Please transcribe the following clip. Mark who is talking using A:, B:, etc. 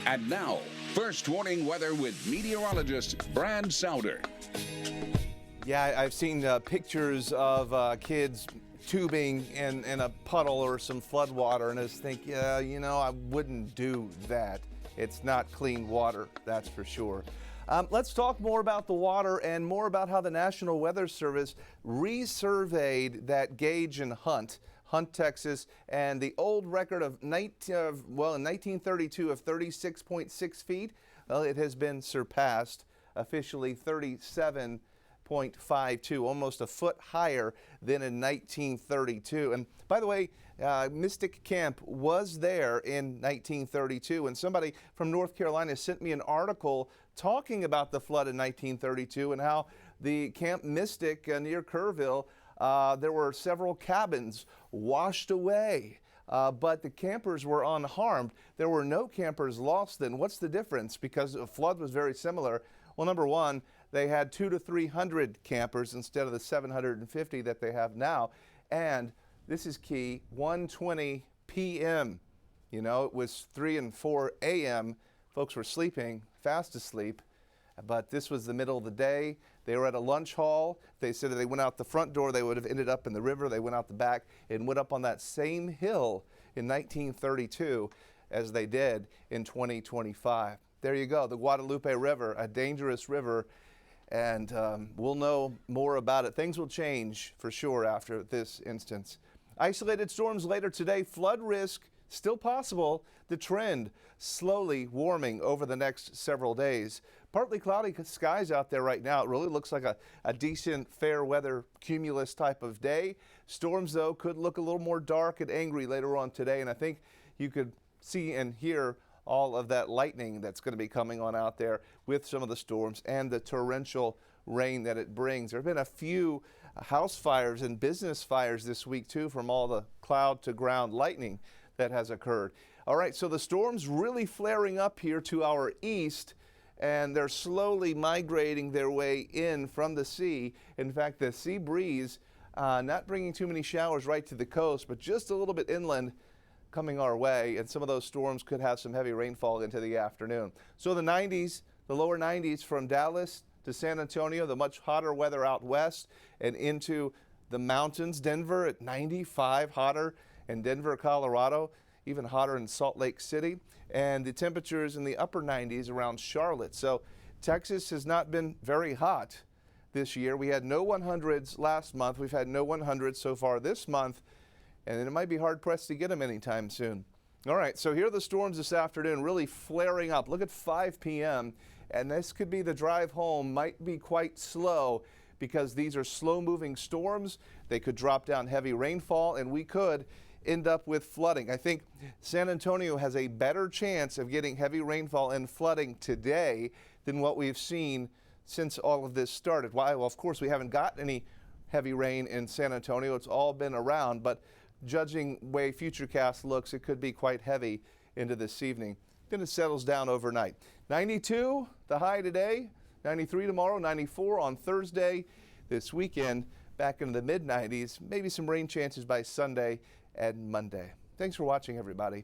A: And now, first warning weather with meteorologist Brad Souder.
B: Yeah, I've seen pictures of kids tubing in a puddle or some flood water, and I just think, yeah, you know, I wouldn't do that. It's not clean water, that's for sure. Let's talk more about the water and more about how the National Weather Service resurveyed that gauge in Hunt, Texas, and the old record of in 1932 of 36.6 feet. Well, it has been surpassed, officially 37.52, almost a foot higher than in 1932. And by the way, Mystic Camp was there in 1932, and somebody from North Carolina sent me an article talking about the flood in 1932 and how the Camp Mystic near Kerrville, there were several cabins washed away. But the campers were unharmed. There were no campers lost then. What's the difference? Because the flood was very similar. Well, number one, they had 200 to 300 campers instead of the 750 that they have now. And this is key, 1:20 p.m. You know, it was 3 and 4 a.m. Folks were sleeping, fast asleep. But this was the middle of the day. They were at a lunch hall. They said that they went out the front door, they would have ended up in the river. They went out the back and went up on that same hill in 1932 as they did in 2025. There you go, the Guadalupe River, a dangerous river, and we'll know more about it. Things will change for sure after this instance. Isolated storms later today, flood risk still possible. The trend slowly warming over the next several days. Partly cloudy skies out there right now. It really looks like a decent fair weather cumulus type of day. Storms though could look a little more dark and angry later on today, and I think you could see and hear all of that lightning that's going to be coming on out there with some of the storms and the torrential rain that it brings. There have been a few house fires and business fires this week too from all the cloud to ground lightning that has occurred. All right, so the storms really flaring up here to our east, and they're slowly migrating their way in from the sea. In fact, the sea breeze not bringing too many showers right to the coast, but just a little bit inland coming our way, and some of those storms could have some heavy rainfall into the afternoon. So the 90s, the lower 90s from Dallas to San Antonio, the much hotter weather out west and into the mountains. Denver at 95, hotter in Denver, Colorado, even hotter in Salt Lake City, and the temperatures in the upper 90s around Charlotte. So Texas has not been very hot this year. We had no 100s last month. We've had no 100s so far this month, and it might be hard pressed to get them anytime soon. All right, so here are the storms this afternoon really flaring up. Look at 5 p.m. and this could be the drive home, might be quite slow because these are slow moving storms. They could drop down heavy rainfall, and we could end up with flooding. I think San Antonio has a better chance of getting heavy rainfall and flooding today than what we've seen since all of this started. Why? Well, of course, we haven't got any heavy rain in San Antonio. It's all been around, but judging way Futurecast looks, it could be quite heavy into this evening. Then it settles down overnight. 92, the high today, 93 tomorrow, 94 on Thursday. This weekend, back into the mid-90s, maybe some rain chances by Sunday and Monday. Thanks for watching, everybody.